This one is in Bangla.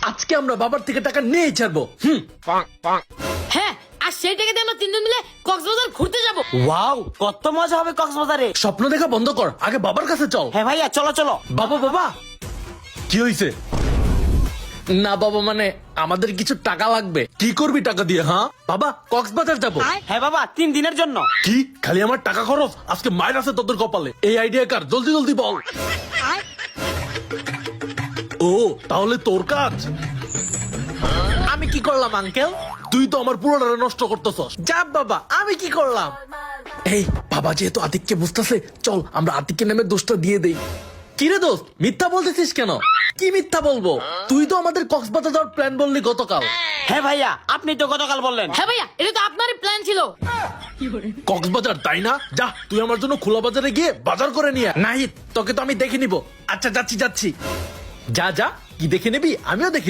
আজকে আমরা বাবার থেকে টাকা নিয়েই ছাড়বো। হ্যাঁ, আর সেই টাকা দিয়ে আমরা তিনজন মিলে কক্সবাজার ঘুরতে যাবো। ওয়াও, কত মজা হবে কক্সবাজারে। স্বপ্ন দেখা বন্ধ কর, আগে বাবার কাছে চল। হ্যাঁ ভাইয়া, চলো চলো। বাবা বাবা, কি হইছে? না বাবা, মানে আমাদের কিছু টাকা লাগবে। কি করবি টাকা দিয়ে? হ্যাঁ বাবা, কক্সবাজার যাবো। হ্যাঁ বাবা, 3 দিনের জন্য। কি খালি আমার টাকা খরচ? আজকে মায়ের আছে তোদের কপালে। এই আইডিয়া কার? জলদি জলদি বল। ও, তাহলে তোর কাজ। আমি কি করলাম আঙ্কেল? তুই তো আমার পুরোটা নষ্ট করতেছস। যা বাবা, আমি কি করলাম? এই বাবা যেহেতু আতিককে বুঝতেছে, চল আমরা আতিককে নামে দোষটা দিয়ে দেই। কিরে দোস্ত, মিথ্যা বলতেছিস কেন? কি মিথ্যা বলবো? তুই তো আমাদের কক্সবাজার যাওয়ার প্ল্যান বললি গতকাল। হ্যাঁ ভাইয়া, আপনি তো গতকাল বললেন। হ্যাঁ ভাইয়া, এটা তো আপনারই প্ল্যান ছিল। কক্সবাজার তাই না? যা, তুই আমার জন্য খোলা বাজারে গিয়ে বাজার করে নিয়ে আয়। নাহিদ, তোকে তো আমি দেখে নিব। আচ্ছা যাচ্ছি যাচ্ছি। যা যা, কি দেখে নিবি আমিও দেখে